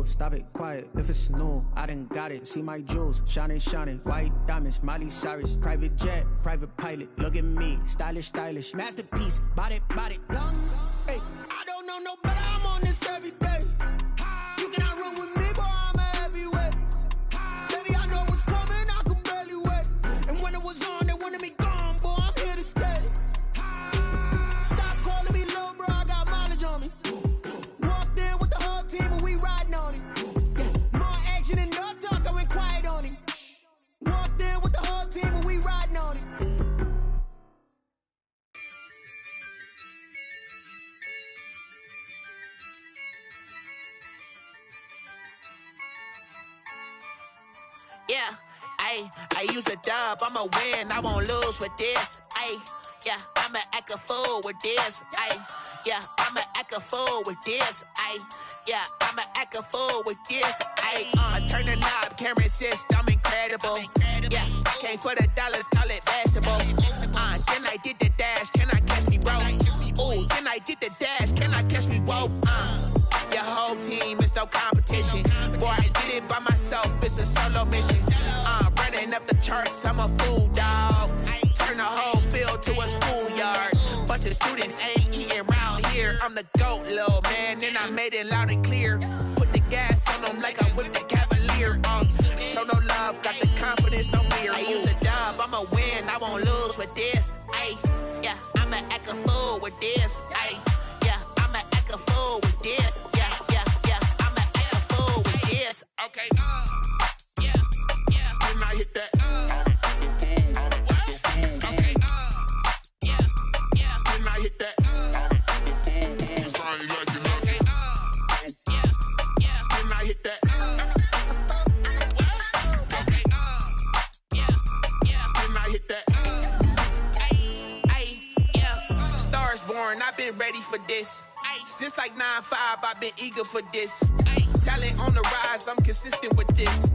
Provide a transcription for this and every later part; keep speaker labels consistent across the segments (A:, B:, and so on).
A: rules, stop it, quiet. If it's new, I done got it. See my jewels, shining, shining. White diamonds, Miley Cyrus. Private jet, private pilot. Look at me, stylish, stylish. Masterpiece, body, young. Hey, I don't know no better, I'm on this every day. You cannot run with me, boy, I'm a heavyweight. Baby, I know what's coming, I could barely wait. And when it was on, they wanted me gone, boy, I'm here to stay. Stop calling me little bro, I got mileage on me. Walked in with the whole team and we riding on it. Yeah, more action and no talk, I went quiet on him. Walked in with the whole team and we riding on it.
B: Yeah, I use a dub, I'ma win, I won't lose with this. Yeah, I'ma act a fool with this. Yeah, I'ma act a fool with this. Yeah, I'ma act a fool with this. I turn the knob, can't resist, I'm incredible. Yeah, came for the dollars, call it vegetable. Then I did the dash, can I catch me, bro? Ooh, then I did the dash, can I catch me, whoa? Your whole team is no competition. Boy, I did it by myself, it's a solo mission. Running up the charts, I'm a fool, dog. Turn the whole field to a schoolyard. Bunch of students ain't eating round here. I'm the GOAT, little man, and I made it loud and clear. Put the gas on them like I'm with the Cavalier. Show no love, got the confidence, no fear. I use a dub, I'ma win, I won't lose with this. Yeah, I'ma act a fool with this. Yeah, I'ma act a fool with this. Yeah, I'ma act a fool with this. Okay, yeah, then I hit that. Okay, yeah, then I hit that. Okay, yeah, then I hit that. Okay, yeah, then I hit that. Yeah, stars born, I've been ready for this. Since like 9-5, I've been eager for this. Talent on the rise, I'm consistent with this.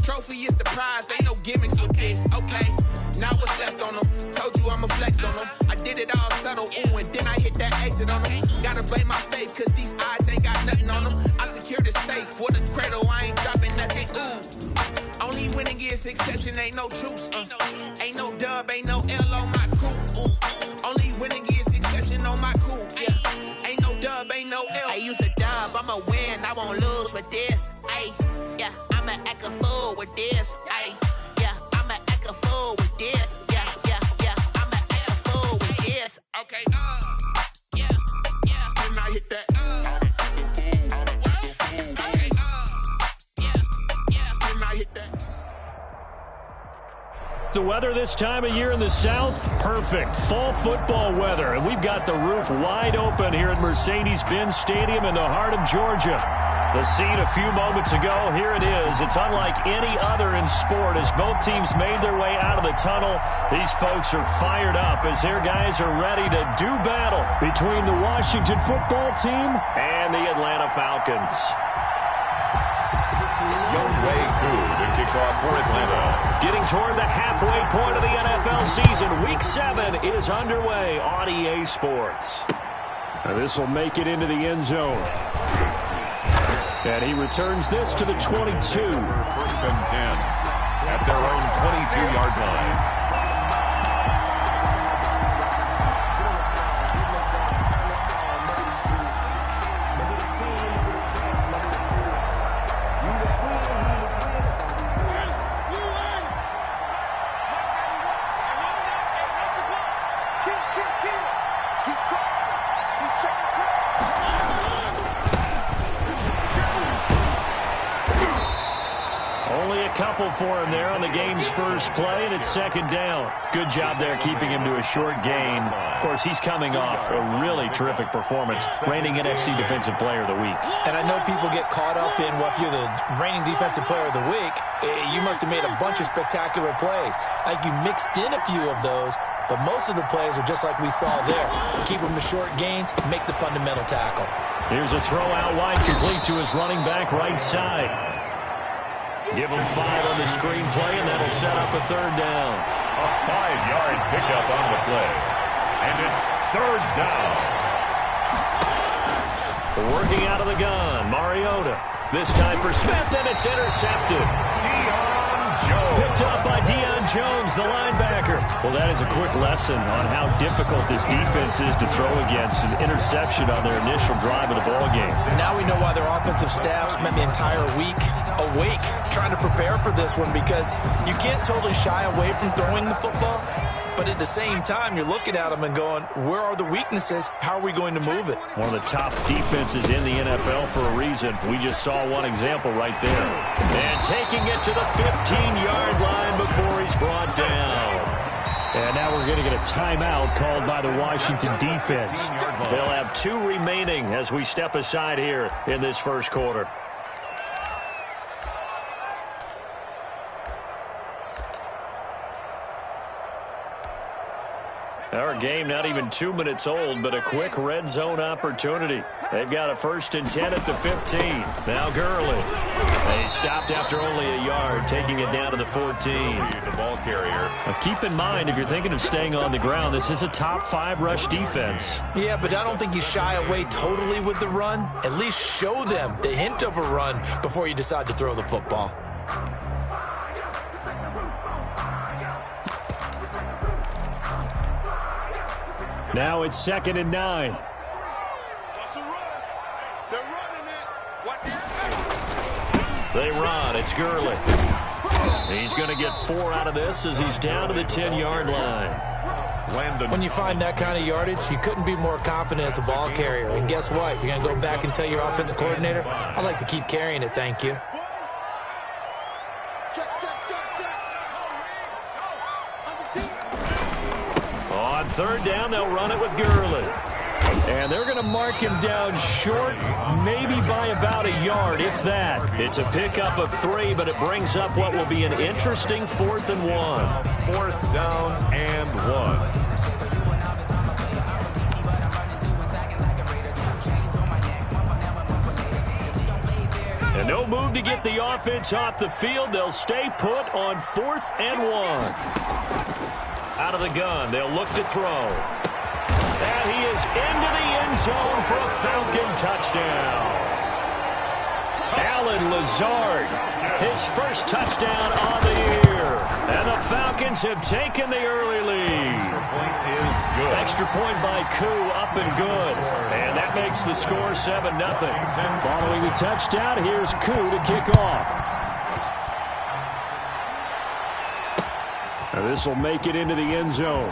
B: Trophy is the prize, ain't no gimmicks with this. Okay, now what's left on them? Told you I'ma flex on them. I did it all subtle, ooh, and then I hit that exit on them. Gotta blame my faith, cause these odds ain't got nothing on them. I secured the safe for the cradle, I ain't dropping nothing, ooh. Only winning is exception, ain't no truce. Ain't no dub, ain't no L on my crew. Ooh. Only winning is exception on my crew. Yeah. Ain't no dub, ain't no L. I use a dub, I'ma win, I won't lose with this. Yeah, I'ma act a fool with this. Yeah, I'ma act a fool with this. Yeah, I'ma act a fool with this. Okay, yeah, then I hit that. Okay, yeah, then I hit that.
C: The weather this time of year in the South, perfect. Fall football weather. And we've got the roof wide open here at Mercedes-Benz Stadium in the heart of Georgia. The scene a few moments ago, here it is. It's unlike any other in sport as both teams made their way out of the tunnel. These folks are fired up as their guys are ready to do battle between the Washington football team and the Atlanta Falcons.
D: Younghoe Koo, the kickoff for Atlanta.
C: Getting toward the halfway point of the NFL season. Week 7 is underway on EA Sports. And this will make it into the end zone. And he returns this to the 22.
D: 1st and 10 at their own 22-yard line.
C: Couple for him there on the game's first play, and it's 2nd down. Good job there keeping him to a short gain. Of course, he's coming off a really terrific performance, reigning NFC Defensive Player of the Week.
E: And I know people get caught up in, well, if you're the reigning Defensive Player of the Week, you must have made a bunch of spectacular plays. Like you mixed in a few of those, but most of the plays are just like we saw there. Keep them to short gains, make the fundamental tackle.
C: Here's a throw out wide, complete to his running back right side. Give him 5 on the screen play, and that'll set up a 3rd down.
D: A 5-yard pickup on the play. And it's 3rd down.
C: Working out of the gun, Mariota. This time for Smith, and it's intercepted. Picked up by Deion Jones, the linebacker. Well, that is a quick lesson on how difficult this defense is to throw against. An interception on their initial drive of the ballgame.
E: Now we know why their offensive staff spent the entire week awake trying to prepare for this one, because you can't totally shy away from throwing the football. But at the same time, you're looking at them and going, where are the weaknesses? How are we going to move it?
C: One of the top defenses in the NFL for a reason. We just saw one example right there. And taking it to the 15-yard line before he's brought down. And now we're going to get a timeout called by the Washington defense. They'll have 2 remaining as we step aside here in this first quarter. Our game not even 2 minutes old, but a quick red zone opportunity. They've got a 1st and 10 at the 15. Now Gurley. They stopped after only a yard, taking it down to the 14.
D: The ball carrier.
C: Now keep in mind, if you're thinking of staying on the ground, this is a top 5 rush defense.
E: Yeah, but I don't think you shy away totally with the run. At least show them the hint of a run before you decide to throw the football.
C: Now it's 2nd and 9. They run. It's Gurley. He's going to get 4 out of this as he's down to the 10-yard line.
E: When you find that kind of yardage, you couldn't be more confident as a ball carrier. And guess what? You're going to go back and tell your offensive coordinator, I'd like to keep carrying it, thank you.
C: On 3rd down, they'll run it with Gurley. And they're going to mark him down short, maybe by about a yard, if that. It's a pickup of 3, but it brings up what will be an interesting 4th and 1.
D: 4th down and 1.
C: And no move to get the offense off the field. They'll stay put on 4th and 1. Out of the gun, they'll look to throw. And he is into the end zone for a Falcon touchdown. Allen Lazard, his first touchdown on the year. And the Falcons have taken the early lead. Extra point by Koo, up and good. And that makes the score 7-0. Following the touchdown, here's Koo to kick off. Now this will make it into the end zone.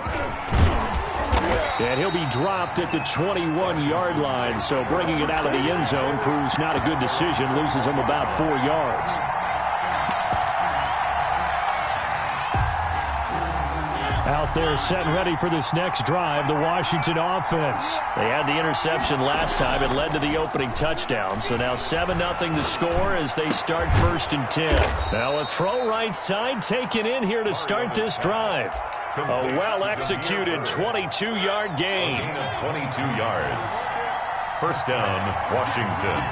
C: And he'll be dropped at the 21-yard line, so bringing it out of the end zone proves not a good decision, loses him about 4 yards. Out there set and ready for this next drive, the Washington offense. They had the interception last time. It led to the opening touchdown. So now 7-0 the score as they start 1st and 10. Now a throw right side taken in here to start this drive. A well-executed 22-yard gain.
D: 22 yards. 1st down, Washington.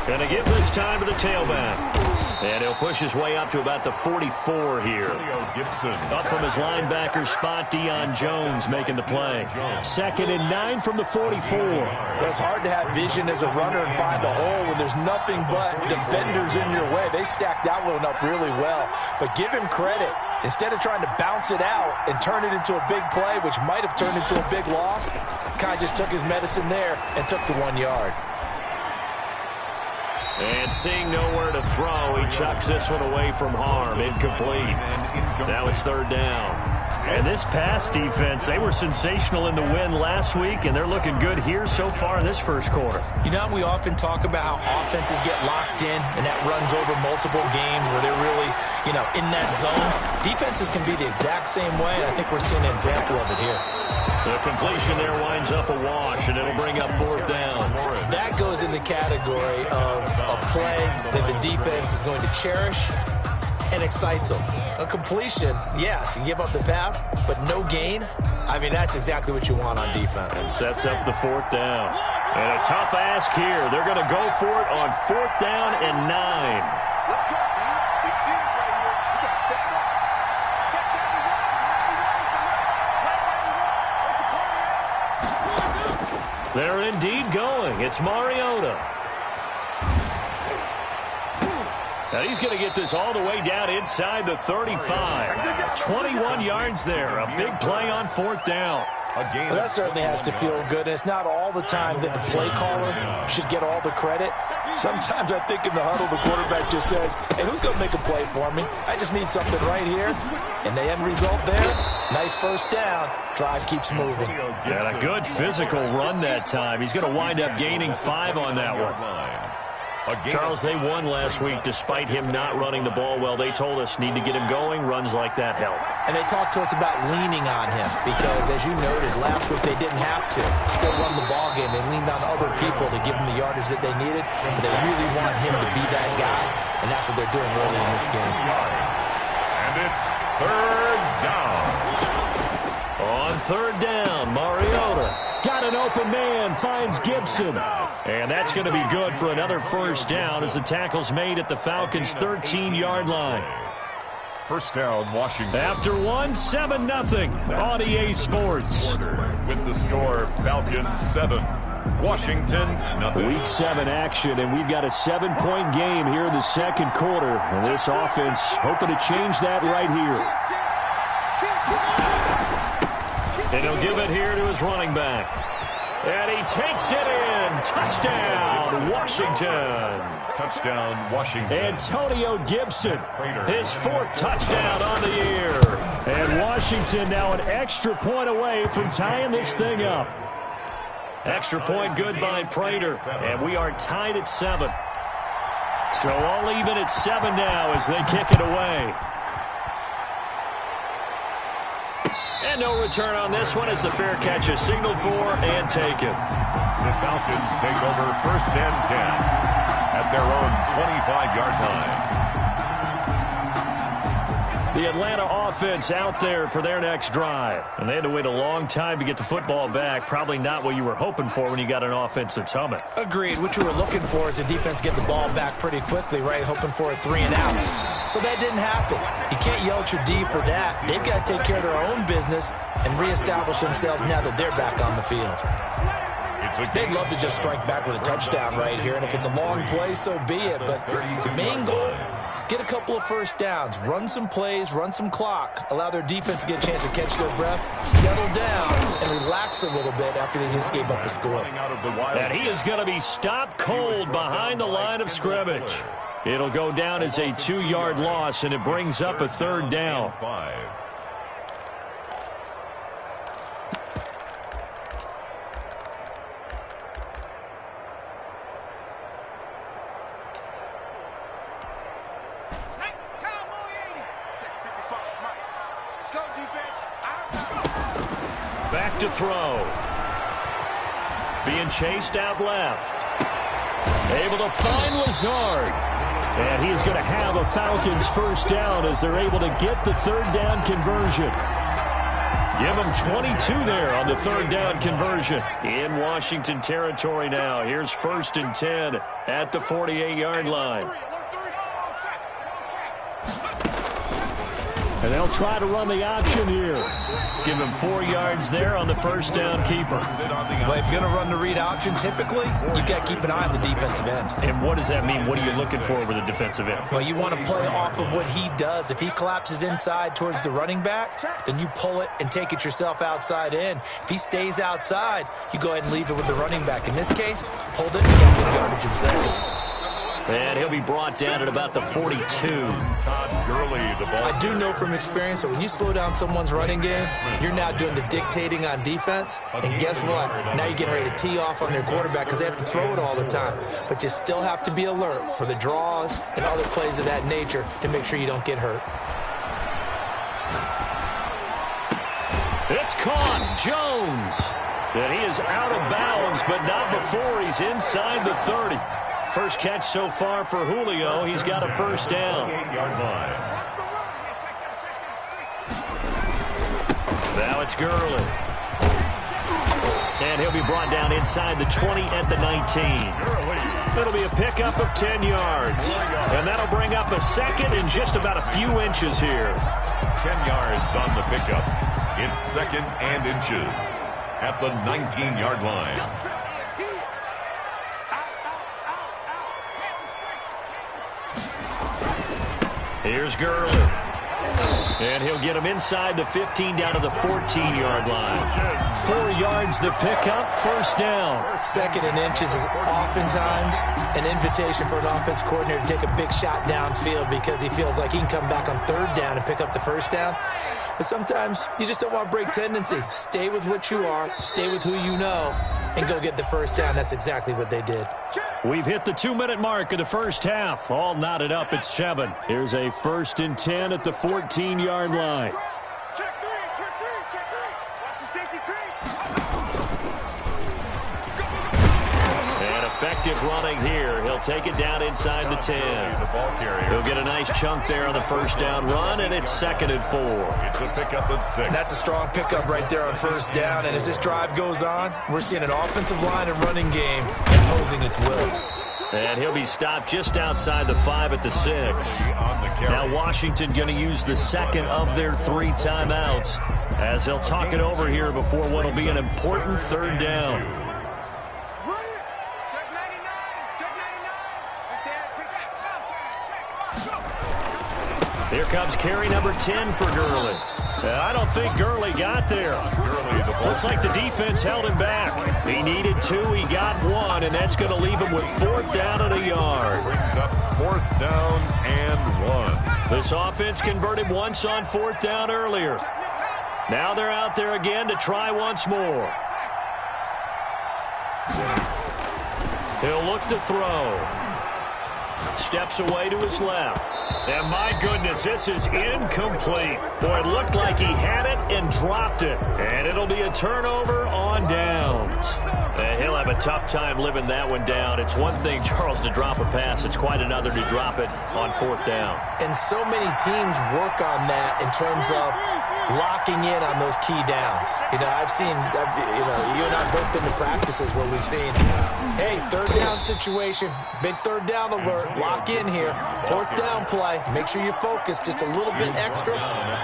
C: Gonna give this time to the tailback. And he'll push his way up to about the 44 here. Up from his linebacker spot, Deion Jones making the play. 2nd and 9 from the 44.
E: Well, it's hard to have vision as a runner and find a hole when there's nothing but defenders in your way. They stacked that one up really well. But give him credit. Instead of trying to bounce it out and turn it into a big play, which might have turned into a big loss, kind of just took his medicine there and took the 1 yard.
C: And seeing nowhere to throw, he chucks this one away from harm. Incomplete. Now it's 3rd down. And this pass defense, they were sensational in the win last week, and they're looking good here so far in this first quarter.
E: You know, we often talk about how offenses get locked in, and that runs over multiple games where they're really, in that zone. Defenses can be the exact same way, and I think we're seeing an example of it here.
C: The completion there winds up a wash, and it'll bring up 4th down.
E: That goes in the category of a play that the defense is going to cherish and excites them. A completion, yes, you give up the pass, but no gain. I mean, that's exactly what you want on defense.
C: And sets up the 4th down. And a tough ask here. They're going to go for it on 4th down and 9. They're indeed going. It's Mariota. Now he's going to get this all the way down inside the 35. 21 yards there. A big play on 4th down.
E: Well, that certainly has to feel good. It's not all the time that the play caller should get all the credit. Sometimes I think in the huddle, the quarterback just says, hey, who's going to make a play for me? I just need something right here. And the end result there, nice first down. Drive keeps moving.
C: Yeah, a good physical run that time. He's going to wind up gaining 5 on that one. Charles, they won last week despite him not running the ball well. They told us need to get him going. Runs like that help.
E: And they talked to us about leaning on him because, as you noted, last week they didn't have to still run the ball game. They leaned on other people to give them the yardage that they needed, but they really want him to be that guy, and that's what they're doing early in this game.
D: And it's 3rd down.
C: On 3rd down, Mariota. Got an open man, finds Gibson. And that's going to be good for another first down as the tackle's made at the Falcons' 13-yard line.
D: First down, Washington.
C: After one, 7-0 on EA Sports.
D: With the score, Falcons 7, Washington 0.
C: Week 7 action, and we've got a 7-point game here in the second quarter. And this offense hoping to change that right here. And he'll give it here to his running back. And he takes it in. Touchdown, Washington.
D: Touchdown, Washington.
C: Antonio Gibson, his 4th touchdown on the year. And Washington now an extra point away from tying this thing up. Extra point good by Prater. And we are tied at 7. So all even at 7 now as they kick it away. And no return on this one as the fair catch is signaled for and taken.
D: The Falcons take over 1st and 10 at their own 25-yard line.
C: The Atlanta offense out there for their next drive. And they had to wait a long time to get the football back. Probably not what you were hoping for when you got an offense that's humming.
E: Agreed. What you were looking for is the defense get the ball back pretty quickly, right? Hoping for a 3 and out. So that didn't happen. You can't yell at your D for that. They've got to take care of their own business and reestablish themselves now that they're back on the field. They'd love to just strike back with a touchdown right here, and if it's a long play, so be it. But the main goal, get a couple of first downs, run some plays, run some clock, allow their defense to get a chance to catch their breath, settle down, and relax a little bit after they just gave up a score.
C: And he is going to be stopped cold behind the line of scrimmage. It'll go down as a 2-yard loss, and it brings up a 3rd down. Back to throw. Being chased out left. Able to find Lazard. And he's going to have a Falcons first down as they're able to get the 3rd down conversion. Give him 22 there on the 3rd down conversion. In Washington territory now. Here's 1st and 10 at the 48-yard line. And they'll try to run the option here. Give him 4 yards there on the first down keeper.
E: Well, if you're going to run the read option, typically, you've got to keep an eye on the defensive end.
C: And what does that mean? What are you looking for with the defensive end?
E: Well, you want to play off of what he does. If he collapses inside towards the running back, then you pull it and take it yourself outside in. If he stays outside, you go ahead and leave it with the running back. In this case, pulled it and got good yardage himself.
C: And he'll be brought down at about the 42.
D: Todd Gurley, the ball.
E: I do know from experience that when you slow down someone's running game, you're now doing the dictating on defense. And guess what? Now you're getting ready to tee off on their quarterback because they have to throw it all the time. But you still have to be alert for the draws and other plays of that nature to make sure you don't get hurt.
C: It's caught. Jones. And he is out of bounds, but not before he's inside the 30. First catch so far for Julio. He's got a first down. Now it's Gurley. And he'll be brought down inside the 20 at the 19. It'll be a pickup of 10 yards. And that'll bring up a second in just about a few inches here.
D: 10 yards on the pickup. It's 2nd and inches. at the 19-yard line.
C: Here's Gurley. And he'll get him inside the 15 down to the 14-yard line. 4 yards the pickup, first down.
E: 2nd and inches is oftentimes an invitation for an offense coordinator to take a big shot downfield because he feels like he can come back on 3rd down and pick up the first down. But sometimes you just don't want to break tendency. Stay with what you are, stay with who you know, and go get the first down. That's exactly what they did.
C: We've hit the 2-minute mark of the first half. All knotted up at 7. Here's a 1st and 10 at the 14-yard line.
F: Check three. Watch the safety creep.
C: And effective running here. He'll take it down inside the 10. He'll get a nice chunk there on the first down run, and it's 2nd and 4.
D: It's a pickup at 6.
E: That's a strong pickup right there on first down. And as this drive goes on, we're seeing an offensive line and running game imposing its will.
C: And he'll be stopped just outside the 5 at the 6. Now Washington going to use the 2nd of their 3 timeouts as they'll talk it over here before what will be an important 3rd down. Here comes carry number 10 for Gurley. I don't think Gurley got there. Looks like the defense held him back. He needed 2, he got 1, and that's going to leave him with 4th down and a yard.
D: Brings up 4th down and 1.
C: This offense converted once on 4th down earlier. Now they're out there again to try once more. He'll look to throw. Steps away to his left. And my goodness, this is incomplete. Boy, it looked like he had it and dropped it. And it'll be a turnover on downs. And he'll have a tough time living that one down. It's one thing, Charles, to drop a pass. It's quite another to drop it on 4th down.
E: And so many teams work on that in terms of locking in on those key downs. I've seen, you and I both been to practices where we've seen, hey, 3rd down situation, big 3rd down alert, lock in here, 4th down play, make sure you focus just a little bit extra.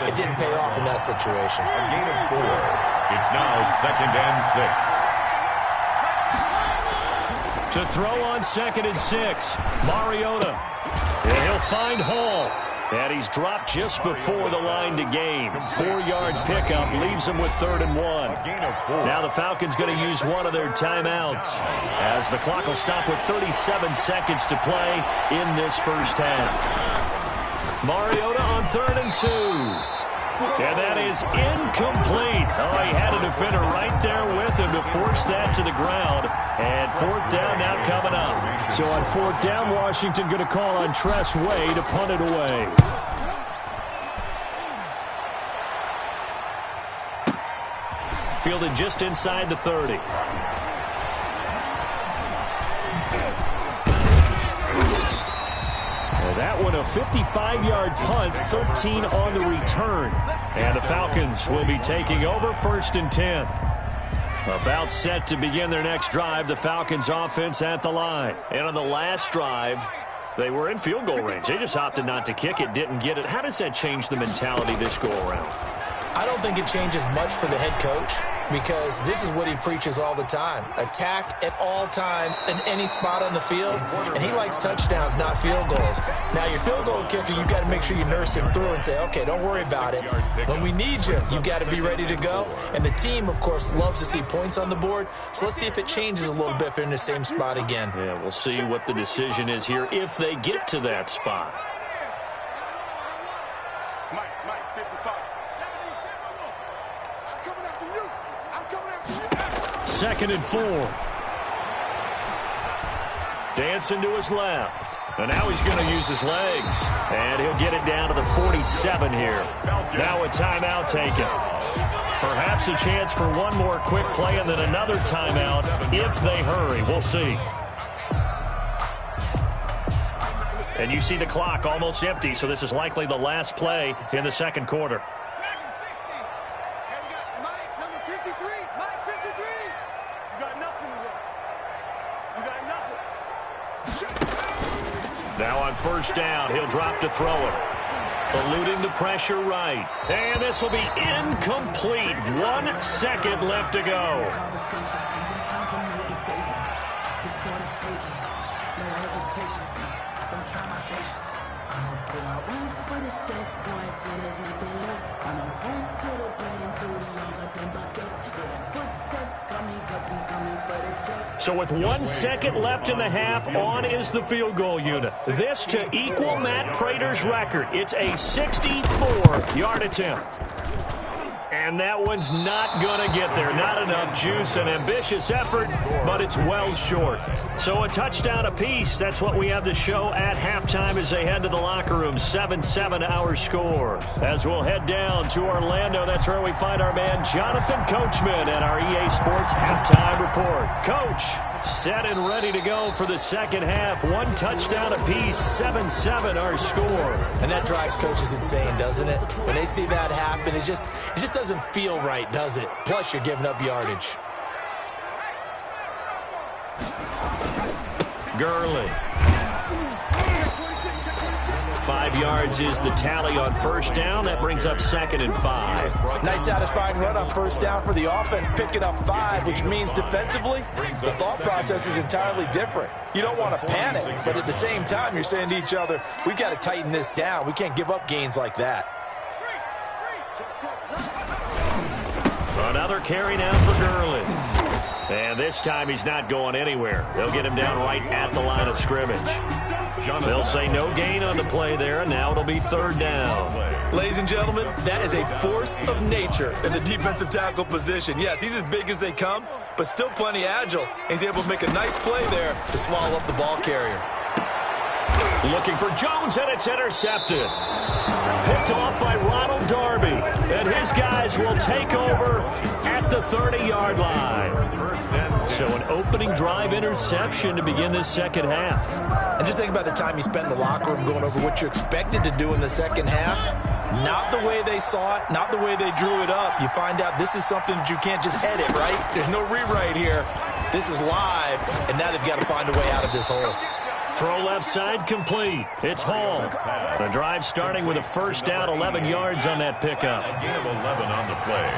E: It didn't pay off in that situation.
D: A gain of 4. It's now 2nd and 6.
C: To throw on 2nd and 6, Mariota. And he'll find Hall. And he's dropped just before the line to gain. 4-yard pickup leaves him with 3rd and 1. Now the Falcons going to use one of their timeouts as the clock will stop with 37 seconds to play in this first half. Mariota on 3rd and 2. And that is incomplete. Oh, he had a defender right there with him to force that to the ground. And 4th down now coming up. So on 4th down, Washington going to call on Tress Way to punt it away. Fielded just inside the 30. That one a 55-yard punt, 13 on the return. And the Falcons will be taking over 1st and 10. About set to begin their next drive, the Falcons offense at the line. And on the last drive, they were in field goal range. They just opted not to kick it, didn't get it. How does that change the mentality this go-around?
E: I don't think it changes much for the head coach because this is what he preaches all the time. Attack at all times in any spot on the field, and he likes touchdowns, not field goals. Now, your field goal kicker, you've got to make sure you nurse him through and say, okay, don't worry about it. When we need you, you've got to be ready to go. And the team, of course, loves to see points on the board, so let's see if it changes a little bit if they're in the same spot again.
C: Yeah, we'll see what the decision is here if they get to that spot.
F: Mike, 55. I'm coming after you.
C: 2nd and 4. Dancing to his left. And now he's going to use his legs. And he'll get it down to the 47 here. Now a timeout taken. Perhaps a chance for one more quick play and then another timeout if they hurry. We'll see. And you see the clock almost empty, so this is likely the last play in the second quarter. Now on first down, he'll drop to throw it. Eluding the pressure right. And this will be incomplete. 1 second left to go. So with 1 second left in the half, on is the field goal unit. This to equal Matt Prater's record. It's a 64-yard attempt. And that one's not going to get there. Not enough juice. An ambitious effort, but it's well short. So a touchdown apiece. That's what we have to show at halftime as they head to the locker room. 7-7 our score. As we'll head down to Orlando, that's where we find our man Jonathan Coachman at our EA Sports Halftime Report. Coach, set and ready to go for the second half. 1 touchdown apiece, 7-7 our score.
E: And that drives coaches insane, doesn't it? When they see that happen, it just doesn't feel right, does it? Plus, you're giving up yardage.
C: Gurley. 5 yards is the tally on first down. That brings up 2nd and 5.
E: Nice satisfying run on first down for the offense, picking up 5, which means defensively, the thought process is entirely different. You don't want to panic, but at the same time, you're saying to each other, we've got to tighten this down. We can't give up gains like that.
C: Another carry now for Gurley. And this time he's not going anywhere. They'll get him down right at the line of scrimmage. They'll say no gain on the play there, and now it'll be 3rd down.
E: Ladies and gentlemen, that is a force of nature in the defensive tackle position. Yes, he's as big as they come, but still plenty agile. He's able to make a nice play there to swallow up the ball carrier.
C: Looking for Jones, and it's intercepted. Picked off by Ronald Darby. And his guys will take over at the 30-yard line. So an opening drive interception to begin this second half.
E: And just think about the time you spent in the locker room going over what you expected to do in the second half. Not the way they saw it, not the way they drew it up. You find out this is something that you can't just edit, right? There's no rewrite here. This is live, and now they've got to find a way out of this hole.
C: Throw left side complete. It's Hall. The drive starting with a first down, 11 yards on that pickup.
D: A gain of 11 on the play.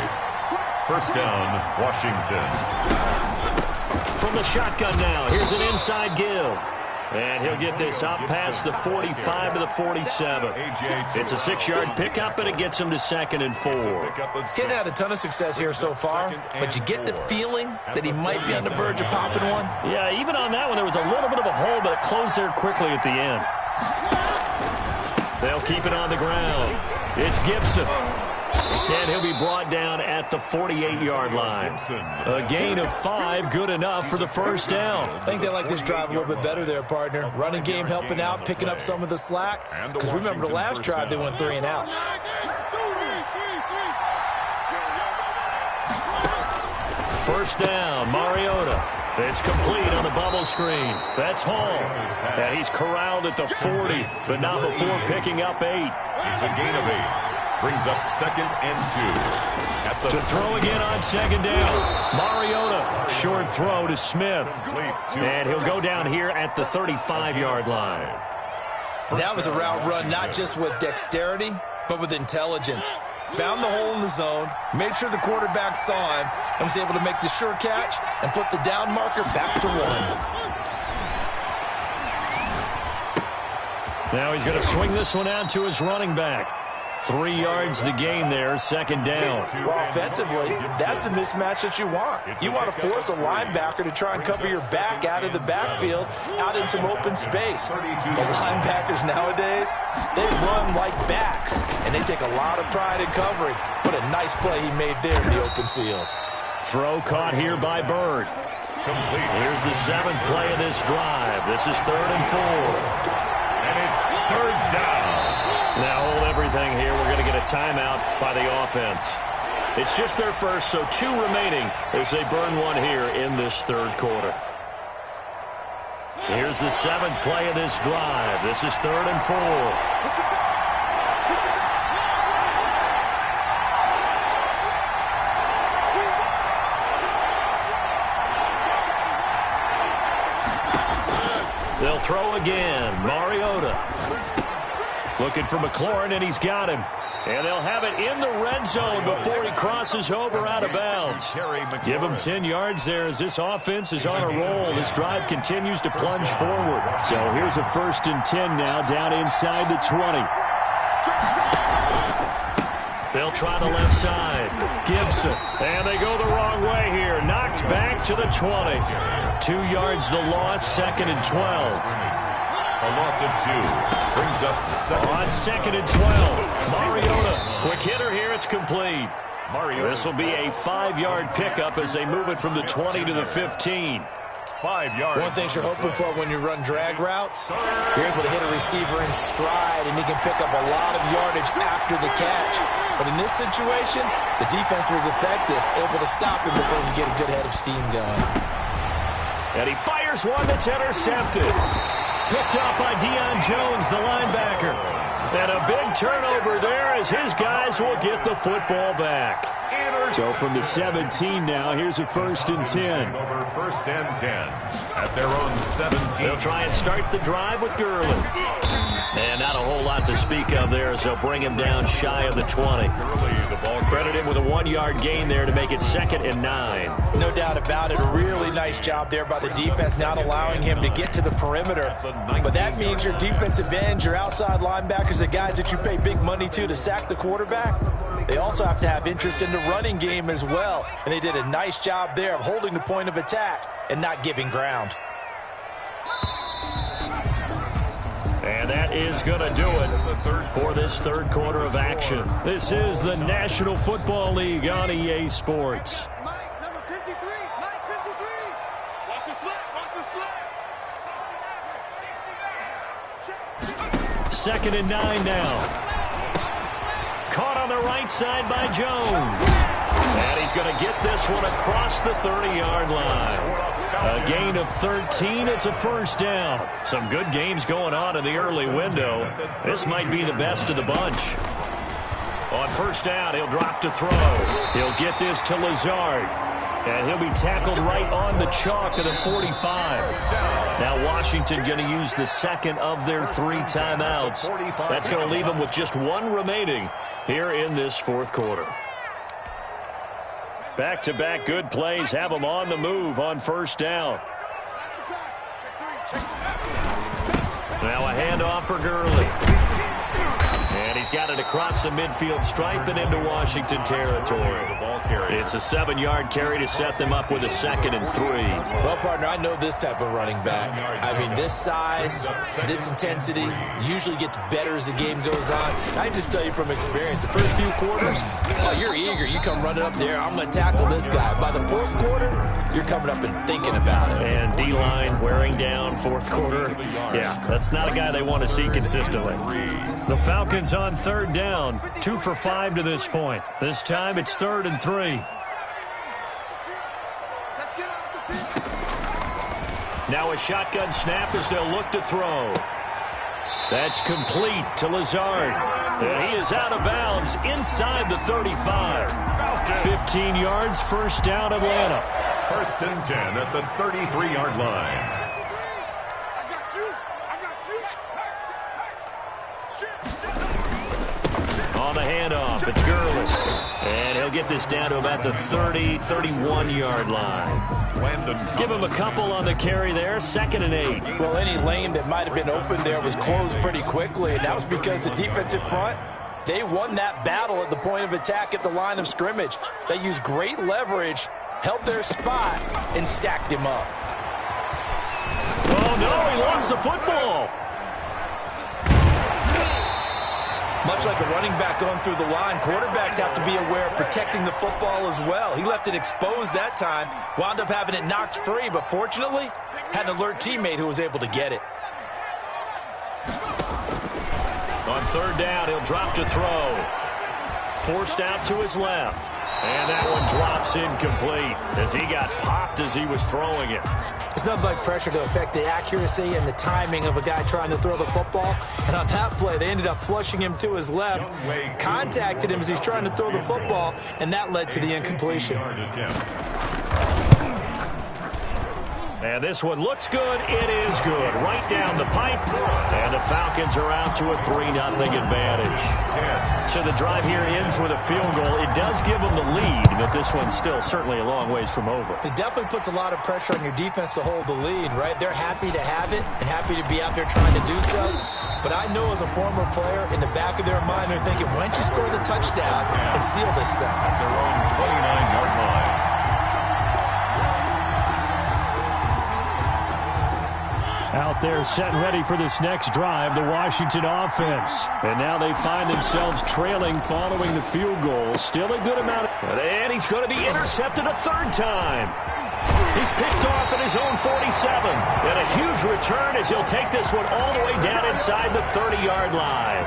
D: First down, Washington.
C: From the shotgun now, here's an inside give. And he'll get this up past the 45 to the 47. It's a 6-yard pickup, and it gets him to 2nd and 4.
E: Getting had a ton of success here so far, but you get the feeling that he might be on the verge of popping one.
C: Yeah, even on that one, there was a little bit of a hole, but it closed there quickly at the end. They'll keep it on the ground. It's Gibson. And he'll be brought down at the 48-yard line. A gain of 5, good enough for the first down.
E: I think they like this drive a little bit better there, partner. Running game helping out, picking up some of the slack. Because remember the last drive, they went 3 and out.
C: First down, Mariota. It's complete on the bubble screen. That's Hall. And he's corralled at the 40, but not before picking up 8.
D: It's a gain of 8. Brings up 2nd and 2.
C: To throw again on 2nd down. Mariota, short throw to Smith. And he'll go down here at the 35-yard line.
E: That was a route run not just with dexterity, but with intelligence. Found the hole in the zone, made sure the quarterback saw him, and was able to make the sure catch and flip the down marker back to 1.
C: Now he's going to swing this one out to his running back. 3 yards the gain there, 2nd down.
E: Well, offensively, that's the mismatch that you want. You want to force a linebacker to try and cover your back out of the backfield, out in some open space. The linebackers nowadays, they run like backs, and they take a lot of pride in covering. What a nice play he made there in the open field.
C: Throw caught here by Bird. Here's the 7th play of this drive. This is 3rd and 4.
D: And it's 3rd down.
C: Now hold everything here. We're going to get a timeout by the offense. It's just their first, so 2 remaining as they burn one here in this 3rd quarter. Here's the 7th play of this drive. This is 3rd and 4. They'll throw again. Mariota. Looking for McLaurin, and he's got him. And they'll have it in the red zone before he crosses over out of bounds. Give him 10 yards there as this offense is on a roll. This drive continues to plunge forward. So here's a 1st and 10 now down inside the 20. They'll try the left side. Gibson. And they go the wrong way here. Knocked back to the 20. 2 yards the loss, 2nd and 12.
D: A loss of 2. Brings up second.
C: On 2nd and 12. Mariota. Quick hitter here. It's complete. This will be a 5-yard pickup as they move it from the 20 to the 15.
D: 5 yards.
E: One thing you're hoping for when you run drag routes, you're able to hit a receiver in stride, and he can pick up a lot of yardage after the catch. But in this situation, the defense was effective, able to stop him before he get a good head of steam going.
C: And he fires one that's intercepted. Picked off by Deion Jones, the linebacker. And a big turnover there as his guys will get the football back. So from the 17 now, here's a 1st and 10.
D: Over 1st and 10 at their own 17.
C: They'll try and start the drive with Gurley. And not a whole lot to speak of there as they'll bring him down shy of the 20. Credit him with a 1-yard gain there to make it 2nd and 9.
E: No doubt about it. A really nice job there by the defense, not allowing him to get to the perimeter. But that means your defensive ends, your outside linebackers, the guys that you pay big money to sack the quarterback, they also have to have interest in the running game as well. And they did a nice job there of holding the point of attack and not giving ground.
C: And that is going to do it for this 3rd quarter of action. This is the National Football League on EA Sports.
F: Mike, number 53. Mike, 53. Watch the slip. Watch the slip.
C: 2nd and 9 now. Caught on the right side by Jones. And he's going to get this one across the 30-yard line. A gain of 13. It's a 1st down. Some good games going on in the early window. This might be the best of the bunch. On 1st down, he'll drop to throw. He'll get this to Lazard. And he'll be tackled right on the chalk of the 45. Now Washington going to use the 2nd of their 3 timeouts. That's going to leave them with just 1 remaining here in this 4th quarter. Back-to-back good plays have them on the move on 1st down. Now a handoff for Gurley. And he's got it across the midfield stripe and into Washington territory. It's a 7-yard carry to set them up with a 2nd and 3.
E: Well, partner, I know this type of running back. I mean, this size, this intensity usually gets better as the game goes on. I just tell you from experience, the first few quarters, oh, you're eager. You come running up there, I'm going to tackle this guy. By the 4th quarter, you're coming up and thinking about it.
C: And D-line wearing down 4th quarter. Yeah, that's not a guy they want to see consistently. The Falcons on 3rd down, 2 for 5 to this point. This time it's 3rd and 3. Now a shotgun snap as they'll look to throw. That's complete to Lazard. And he is out of bounds inside the 35. 15 yards, 1st down Atlanta.
D: 1st and 10 at the 33-yard line.
C: On the handoff, it's Gurley. And he'll get this down to about the 30, 31-yard line. Give him a couple on the carry there, 2nd and 8.
E: Well, any lane that might have been open there was closed pretty quickly, and that was because the defensive front, they won that battle at the point of attack at the line of scrimmage. They used great leverage, held their spot, and stacked him up.
C: Oh, no, he lost the football.
E: Much like a running back going through the line, quarterbacks have to be aware of protecting the football as well. He left it exposed that time, wound up having it knocked free, but fortunately, had an alert teammate who was able to get it.
C: On 3rd down, he'll drop to throw. Forced out to his left. And that one drops incomplete as he got popped as he was throwing it.
E: It's nothing like pressure to affect the accuracy and the timing of a guy trying to throw the football. And on that play, they ended up flushing him to his left, contacted him as he's trying to throw the football, and that led to the incompletion.
C: And this one looks good. It is good. Right down the pipe. And the Falcons are out to a 3-0 advantage. So the drive here ends with a field goal. It does give them the lead, but this one's still certainly a long ways from over.
E: It definitely puts a lot of pressure on your defense to hold the lead, right? They're happy to have it and happy to be out there trying to do so. But I know as a former player, in the back of their mind, they're thinking, why don't you score the touchdown and seal this thing?
D: At their own 29-yard line.
C: Out there set and ready for this next drive, the Washington offense. And now they find themselves trailing following the field goal. Still a good amount. And he's going to be intercepted a third time. He's picked off at his own 47. And a huge return as he'll take this one all the way down inside the 30-yard line.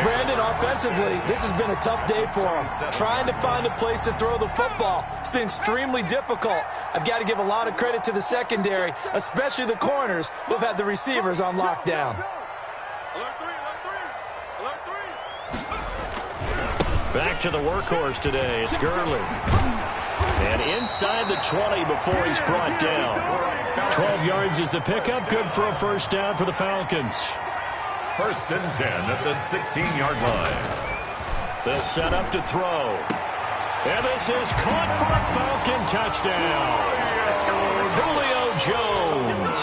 E: Brandon, offensively, this has been a tough day for him. Trying to find a place to throw the football. It's been extremely difficult. I've got to give a lot of credit to the secondary, especially the corners who have had the receivers on lockdown.
C: Back to the workhorse today. It's Gurley. And inside the 20 before he's brought down. 12 yards is the pickup. Good for a first down for the Falcons.
D: 1st and 10 at the 16-yard line.
C: The setup to throw. And this is caught for a Falcon touchdown. Julio Jones.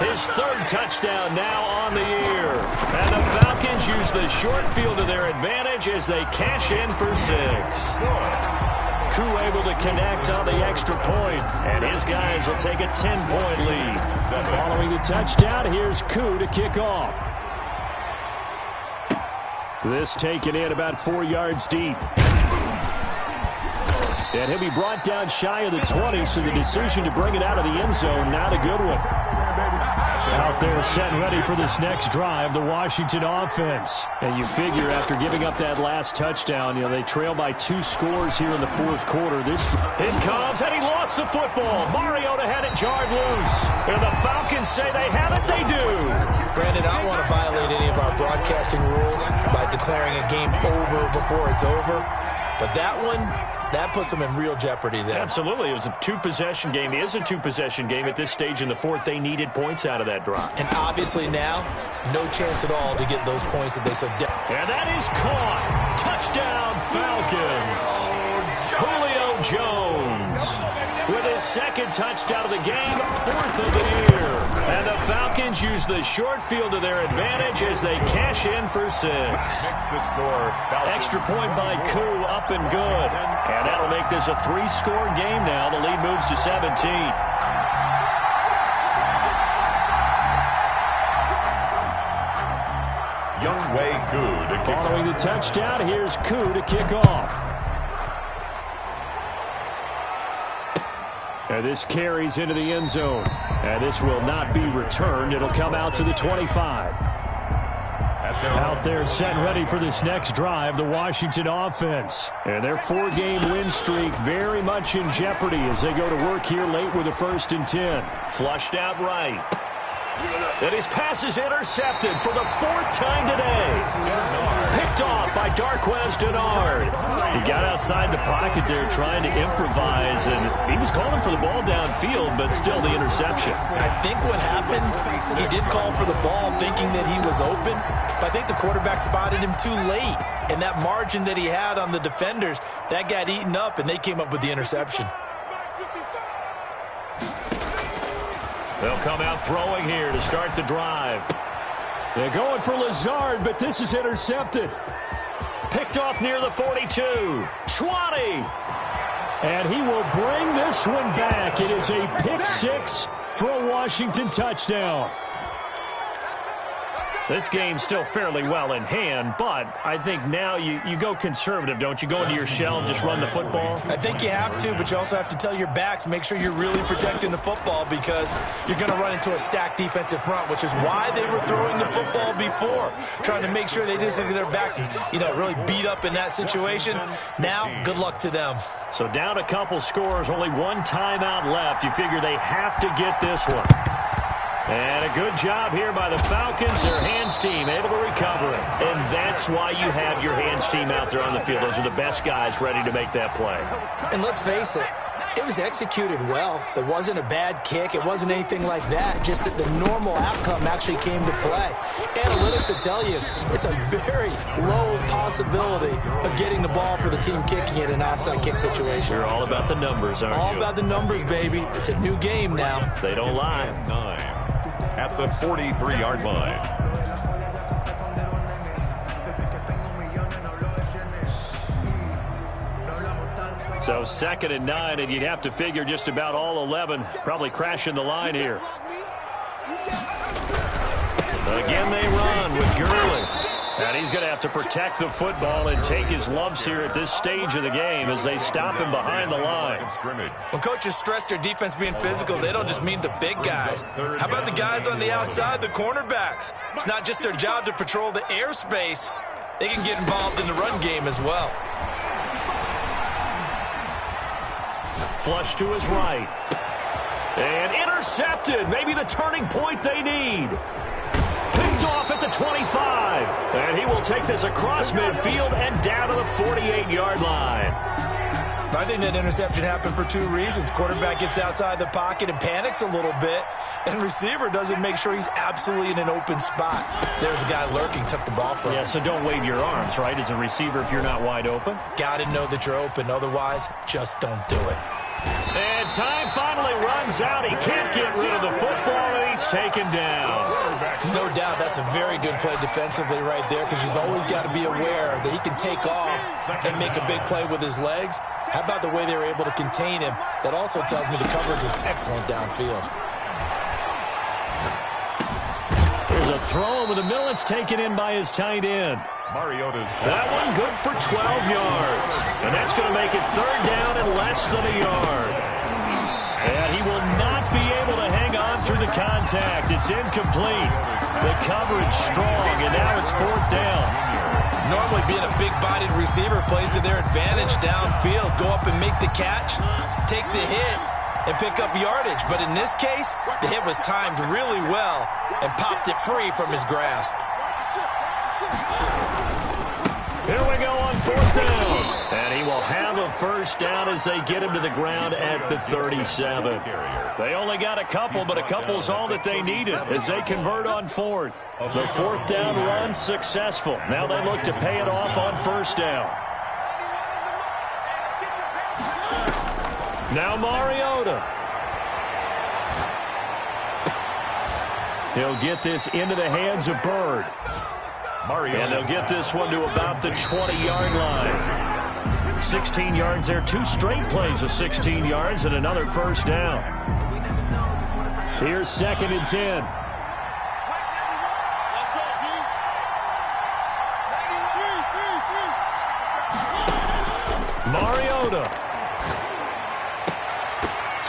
C: His 3rd touchdown now on the year. And the Falcons use the short field to their advantage as they cash in for 6. Koo able to connect on the extra point, and his guys will take a 10-point lead. Following the touchdown, here's Koo to kick off. This taken in about 4 yards deep. And he'll be brought down shy of the 20, so the decision to bring it out of the end zone, not a good one. Out there set and ready for this next drive, the Washington offense. And you figure after giving up that last touchdown, they trail by 2 scores here in the 4th quarter. In comes, and he lost the football. Mariota had it jarred loose. And the Falcons say they have it, they do.
E: Brandon, I don't want to violate any of our broadcasting rules by declaring a game over before it's over. But that one, that puts them in real jeopardy there.
C: Absolutely. It was a 2-possession game. It is a 2-possession game at this stage in the 4th. They needed points out of that drive.
E: And obviously now, no chance at all to get those points that they so
C: And that is caught. Touchdown, Falcons. Julio Jones with his 2nd touchdown of the game, 4th of the year. And the Falcons use the short field to their advantage as they cash in for 6. Extra point by Koo, up and good. And that'll make this a 3-score game now. The lead moves to 17.
D: Younghoe Koo to kick off.
C: Following the touchdown, here's Koo to kick off. And this carries into the end zone. And this will not be returned. It'll come out to the 25. Out there set and ready for this next drive, the Washington offense. And their 4-game win streak very much in jeopardy as they go to work here late with a 1st and 10. Flushed out right. And his pass is intercepted for the 4th time today. Picked off by Darqueze Dennard. He got outside the pocket there trying to improvise, and he was calling for the ball downfield, but still the interception.
E: I think what happened, he did call for the ball thinking that he was open, but I think the quarterback spotted him too late. And that margin that he had on the defenders, that got eaten up, and they came up with the interception.
C: They'll come out throwing here to start the drive. They're going for Lazard, but this is intercepted. Picked off near the 42. Schwani. And he will bring this one back. It is a pick 6 for a Washington touchdown. This game's still fairly well in hand, but I think now you go conservative, don't you? Go into your shell and just run the football?
E: I think you have to, but you also have to tell your backs, make sure you're really protecting the football because you're going to run into a stacked defensive front, which is why they were throwing the football before, trying to make sure they didn't get their backs, really beat up in that situation. Now, good luck to them.
C: So down a couple scores, only 1 timeout left. You figure they have to get this one. And a good job here by the Falcons. Their hands team able to recover it. And that's why you have your hands team out there on the field. Those are the best guys ready to make that play.
E: And let's face it, It was executed well. It wasn't a bad kick. It wasn't anything like that. Just that the normal outcome actually came to play. Analytics will tell you it's a very low possibility of getting the ball for the team kicking it in an onside kick situation.
C: You're all about the numbers, aren't you?
E: All about the numbers, baby. It's a new game now.
C: They don't lie.
D: 9 at the 43-yard line.
C: So 2nd and 9, and you'd have to figure just about all 11 probably crashing the line here. Again, they run with Gurley. And he's going to have to protect the football and take his lumps here at this stage of the game as they stop him behind the line.
E: When coaches stress their defense being physical, they don't just mean the big guys. How about the guys on the outside, the cornerbacks? It's not just their job to patrol the airspace. They can get involved in the run game as well.
C: Flush to his right. And intercepted. Maybe the turning point they need. Picked off at the 25. And he will take this across midfield and down to the 48-yard line.
E: I think that interception happened for 2 reasons. Quarterback gets outside the pocket and panics a little bit. And receiver doesn't make sure he's absolutely in an open spot. So there's a guy lurking, took the ball from him.
C: Yeah, so don't wave your arms, right, as a receiver if you're not wide open.
E: Got to know that you're open. Otherwise, just don't do it.
C: And time finally runs out. He can't get rid of the football, and he's taken down.
E: No doubt that's a very good play defensively right there, because you've always got to be aware that he can take off and make a big play with his legs. How about the way they were able to contain him? That also tells me the coverage was excellent downfield.
C: There's a throw over the middle. It's taken in by his tight end. That one good for 12 yards. And that's going to make it 3rd down and less than a yard. And he will not be able to hang on through the contact. It's incomplete. The coverage strong, and now it's 4th down.
E: Normally being a big-bodied receiver plays to their advantage downfield. Go up and make the catch, take the hit, and pick up yardage. But in this case, the hit was timed really well and popped it free from his grasp.
C: Here we go on 4th down. And he will have a 1st down as they get him to the ground at the 37. They only got a couple, but a couple's all that they needed as they convert on 4th. The 4th down run successful. Now they look to pay it off on 1st down. Now Mariota. He'll get this into the hands of Bird. And they'll get this one to about the 20-yard line. 16 yards there. 2 straight plays of 16 yards and another 1st down. Here's 2nd and 10. Mariota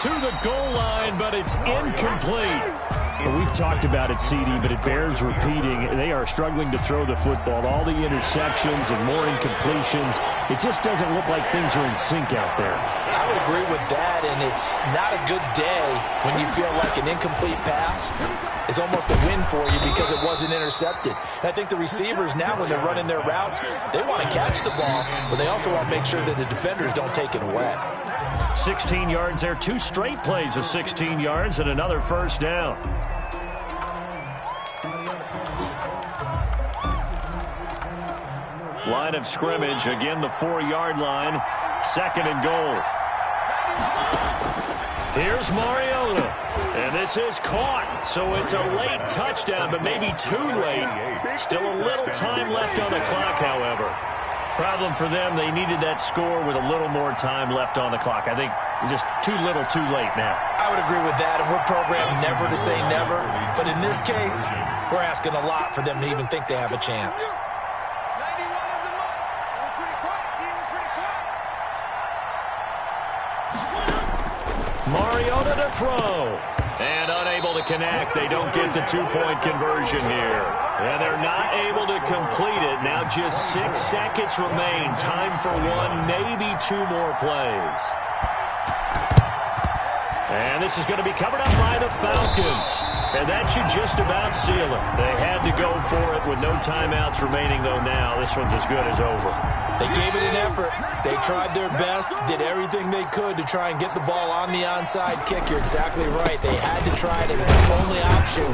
C: to the goal line, but it's incomplete. We've talked about it, CD, but it bears repeating. They are struggling to throw the football. All the interceptions and more incompletions. It just doesn't look like things are in sync out there.
E: I would agree with that, and it's not a good day when you feel like an incomplete pass is almost a win for you because it wasn't intercepted. And I think the receivers now, when they're running their routes, they want to catch the ball, but they also want to make sure that the defenders don't take it away.
C: 16 yards there. 2 straight plays of 16 yards and another 1st down. Line of scrimmage, again the 4-yard line. 2nd and goal. Here's Mariota. And this is caught. So it's a late touchdown, but maybe too late. Still a little time left on the clock, however. Problem for them, they needed that score with a little more time left on the clock. I think just too little, too late now.
E: I would agree with that, and we're programmed never to say never. But in this case, we're asking a lot for them to even think they have a chance.
C: Mariota to throw. And unable to connect. They don't get the 2-point conversion here. And they're not able to complete it. Now just 6 seconds remain. Time for 1, maybe 2 more plays. And this is going to be covered up by the Falcons. And that should just about seal it. They had to go for it with no timeouts remaining, though now. This one's as good as over.
E: They gave it an effort. They tried their best, did everything they could to try and get the ball on the onside kick. You're exactly right. They had to try it. It was the only option.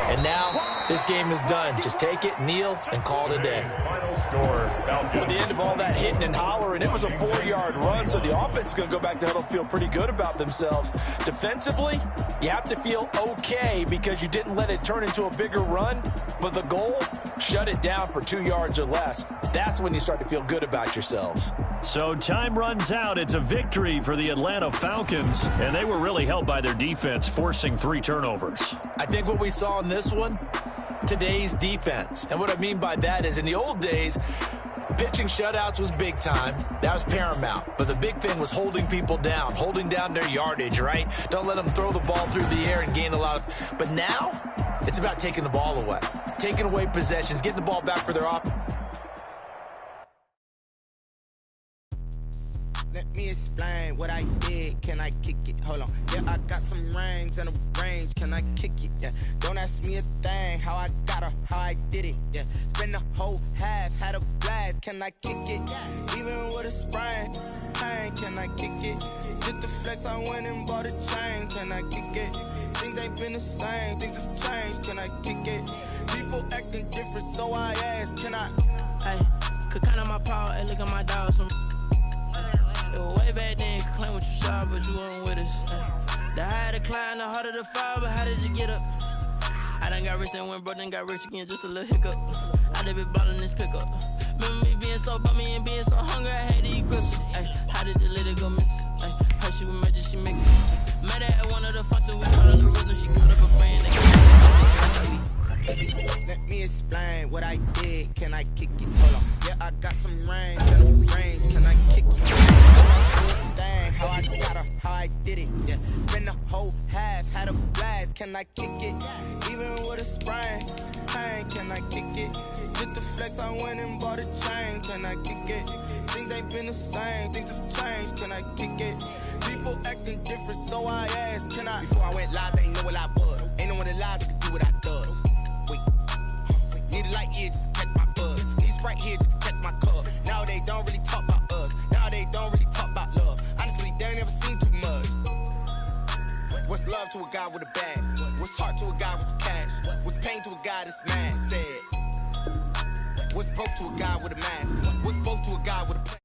E: And now this game is done. Just take it, kneel, and call it a day.
D: Final score, Falcons.
E: At the end of all that hitting and hollering, it was a 4-yard run, so the offense is going to go back to huddle, feel pretty good about themselves. Defensively, you have to feel okay because you didn't let it turn into a bigger run, but the goal, shut it down for 2 yards or less. That's when you start to feel good about yourselves.
C: So time runs out. It's a victory for the Atlanta Falcons, and they were really helped by their defense, forcing 3 turnovers.
E: I think what we saw in this one, today's defense. And what I mean by that is in the old days, pitching shutouts was big time. That was paramount. But the big thing was holding people down, holding down their yardage, right? Don't let them throw the ball through the air and gain a lot of... But now, it's about taking the ball away. Taking away possessions, getting the ball back for their offense.
B: Let me explain what I did. Can I kick it? Hold on. Yeah, I got some rings and a range. Can I kick it? Yeah. Don't ask me a thing. How I got her, how I did it. Yeah. Spend the whole half, had a blast. Can I kick it? Even with a sprain. Hey, can I kick it? Just the flex, I went and bought a chain. Can I kick it? Things ain't been the same. Things have changed. Can I kick it? People acting different, so I ask. Can I?
G: Hey, could count on my power and look at my dogs. Way back then, you could claim what you saw, but you weren't with us. The higher the climb, the harder the fall, but how did you get up? I done got rich and went broke, then got rich again, just a little hiccup. I done been ballin' this pickup. Remember me being so bummy and being so hungry, I had to eat gristle. How did you let it go miss? How she was magic, she mixed it. Met her at one of the functions, we caught on the rhythm, she caught up a friend.
B: Let me explain what I did. Can I kick it? Hold on. Yeah, I got some rings and a range. Can I kick it? Dang, how I got her, how I did it. Yeah, spend the whole half, had a blast. Can I kick it? Even with a sprain. Hey, can I kick it? Just the flex, I went and bought a chain. Can I kick it? Things ain't been the same, things have changed. Can I kick it? People acting different, so I asked. Can I? Before I went live, they ain't know what I was. Ain't no one alive that could do what I does. Need a light here just to catch my buzz. Need Sprite here just to catch my cup. Now they don't really talk about us. Now they don't really talk about love. Honestly, they ain't never seen too much. What's love to a guy with a bag? What's heart to a guy with cash? What's pain to a guy that's mad? Said. What's broke to a guy with a mask? What's both to a guy with a plan?